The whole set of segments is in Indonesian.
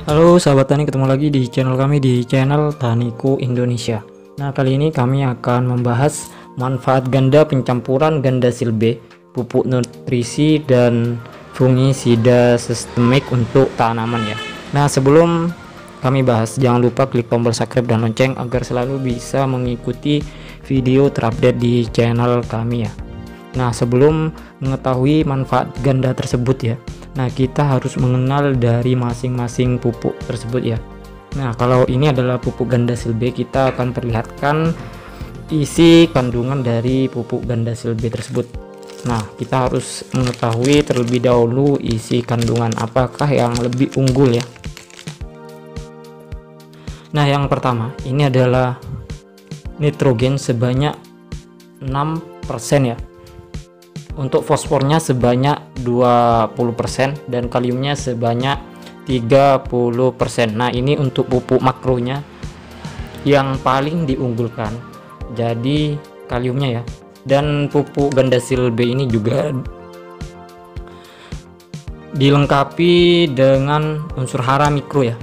Halo sahabat tani, ketemu lagi di channel kami, di channel Taniku Indonesia. Nah, kali ini kami akan membahas manfaat ganda pencampuran Gandasil B, pupuk nutrisi dan fungisida sistemik untuk tanaman ya. Nah, sebelum kami bahas, jangan lupa klik tombol subscribe dan lonceng agar selalu bisa mengikuti video terupdate di channel kami ya. Nah, sebelum mengetahui manfaat ganda tersebut ya, nah kita harus mengenal dari masing-masing pupuk tersebut ya. Nah, kalau ini adalah pupuk Gandasil B, kita akan perlihatkan isi kandungan dari pupuk Gandasil B tersebut. Nah, kita harus mengetahui terlebih dahulu isi kandungan apakah yang lebih unggul ya. Nah, yang pertama ini adalah nitrogen sebanyak 6% ya. Untuk fosfornya sebanyak 20% dan kaliumnya sebanyak 30%. Nah, ini untuk pupuk makronya yang paling diunggulkan jadi kaliumnya ya. Dan pupuk Gandasil B ini juga dilengkapi dengan unsur hara mikro ya.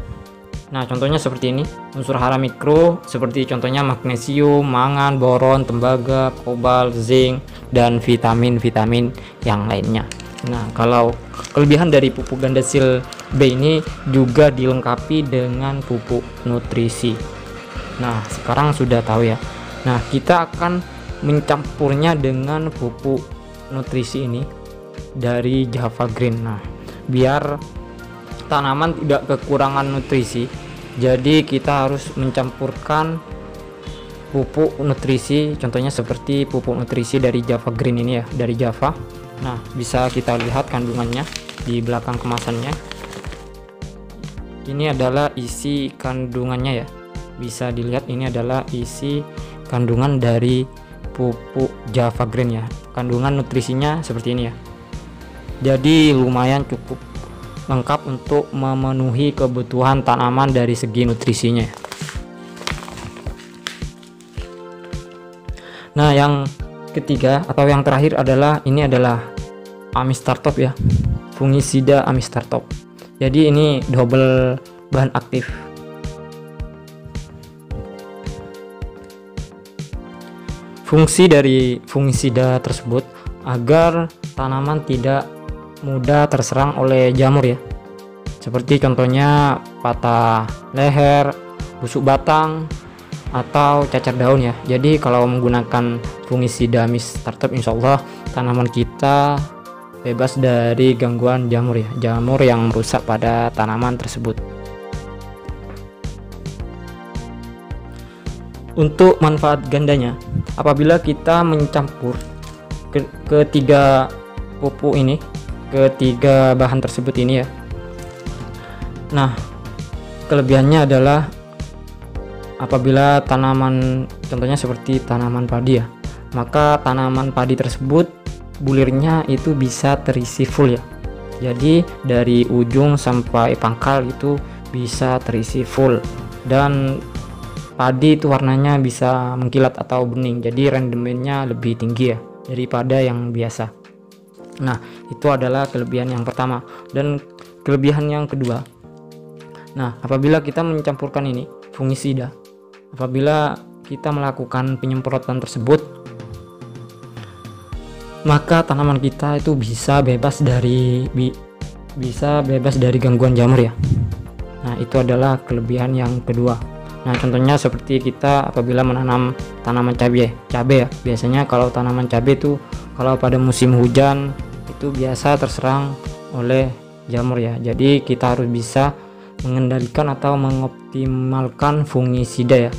Nah, contohnya seperti ini, unsur hara mikro seperti contohnya magnesium, mangan, boron, tembaga, kobalt, zinc, dan vitamin-vitamin yang lainnya. Nah, kalau kelebihan dari pupuk Gandasil B ini juga dilengkapi dengan pupuk nutrisi. Nah, sekarang sudah tahu ya. Nah, kita akan mencampurnya dengan pupuk nutrisi ini dari Java Green. Nah, biar tanaman tidak kekurangan nutrisi, jadi kita harus mencampurkan pupuk nutrisi, contohnya seperti pupuk nutrisi dari Java Green ini ya, dari Java. Nah, bisa kita lihat kandungannya di belakang kemasannya. Ini adalah isi kandungannya ya, bisa dilihat ini adalah isi kandungan dari pupuk Java Green ya. Kandungan nutrisinya seperti ini ya, jadi lumayan cukup lengkap untuk memenuhi kebutuhan tanaman dari segi nutrisinya. Nah, yang ketiga atau yang terakhir adalah ini adalah Amistartop ya, fungisida Amistartop. Jadi ini double bahan aktif. Fungsi dari fungisida tersebut agar tanaman tidak mudah terserang oleh jamur ya, seperti contohnya patah leher, busuk batang, atau cacar daun ya. Jadi kalau menggunakan fungisida Amistartop, insya Allah tanaman kita bebas dari gangguan jamur ya, jamur yang merusak pada tanaman tersebut. Untuk manfaat gandanya, apabila kita mencampur ketiga pupuk ini, ketiga bahan tersebut ini ya. Nah, kelebihannya adalah apabila tanaman, contohnya seperti tanaman padi ya, maka tanaman padi tersebut bulirnya itu bisa terisi full ya. Jadi dari ujung sampai pangkal itu bisa terisi full, dan padi itu warnanya bisa mengkilat atau bening, jadi rendemennya lebih tinggi ya daripada yang biasa. Nah, itu adalah kelebihan yang pertama. Dan kelebihan yang kedua, nah apabila kita mencampurkan ini fungisida, apabila kita melakukan penyemprotan tersebut, maka tanaman kita itu bisa bebas dari gangguan jamur ya. Nah, itu adalah kelebihan yang kedua. Nah, contohnya seperti kita apabila menanam tanaman cabai ya, biasanya kalau tanaman cabai itu kalau pada musim hujan itu biasa terserang oleh jamur ya. Jadi kita harus bisa mengendalikan atau mengoptimalkan fungisida ya.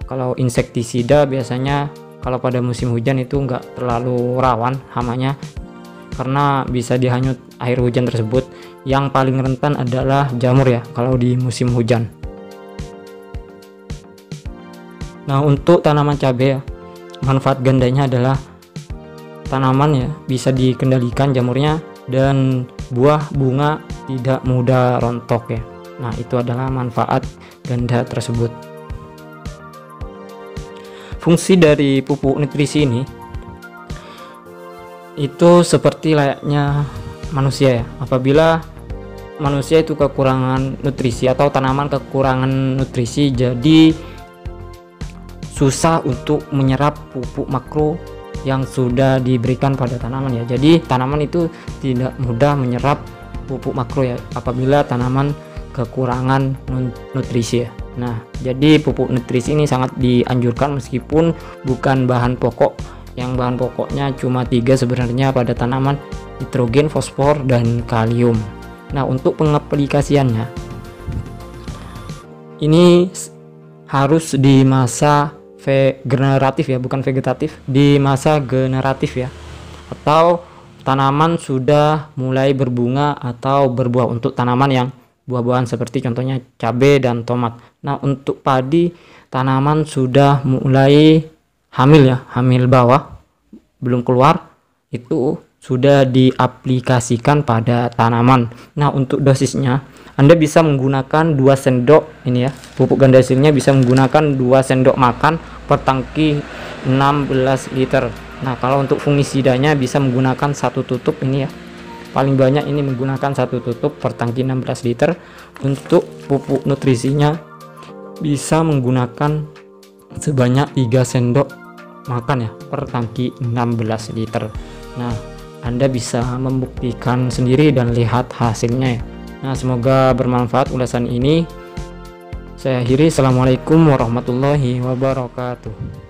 Kalau insektisida biasanya kalau pada musim hujan itu enggak terlalu rawan hamanya, karena bisa dihanyut air hujan tersebut. Yang paling rentan adalah jamur ya kalau di musim hujan. Nah, untuk tanaman cabai ya, manfaat gandanya adalah tanaman ya bisa dikendalikan jamurnya dan buah bunga tidak mudah rontok ya. Nah, itu adalah manfaat ganda tersebut. Fungsi dari pupuk nutrisi ini itu seperti layaknya manusia ya. Apabila manusia itu kekurangan nutrisi atau tanaman kekurangan nutrisi, jadi susah untuk menyerap pupuk makro yang sudah diberikan pada tanaman ya. Jadi tanaman itu tidak mudah menyerap pupuk makro ya apabila tanaman kekurangan nutrisi ya. Nah, jadi pupuk nutrisi ini sangat dianjurkan meskipun bukan bahan pokok. Yang bahan pokoknya cuma 3 sebenarnya pada tanaman: nitrogen, fosfor, dan kalium. Nah, untuk pengaplikasiannya ini harus di masa generatif ya, bukan vegetatif, di masa generatif ya, atau tanaman sudah mulai berbunga atau berbuah untuk tanaman yang buah-buahan seperti contohnya cabai dan tomat. Nah, untuk padi tanaman sudah mulai hamil ya, hamil bawah belum keluar, itu sudah diaplikasikan pada tanaman. Nah, untuk dosisnya Anda bisa menggunakan 2 sendok ini ya, pupuk ganda hasilnya bisa menggunakan 2 sendok makan per tangki 16 liter. Nah, kalau untuk fungisidanya bisa menggunakan 1 tutup ini ya, paling banyak ini menggunakan 1 tutup per tangki 16 liter. Untuk pupuk nutrisinya bisa menggunakan sebanyak 3 sendok makan ya per tangki 16 liter. Nah, Anda bisa membuktikan sendiri dan lihat hasilnya ya. Nah, semoga bermanfaat ulasan ini. Saya akhiri. Assalamualaikum warahmatullahi wabarakatuh.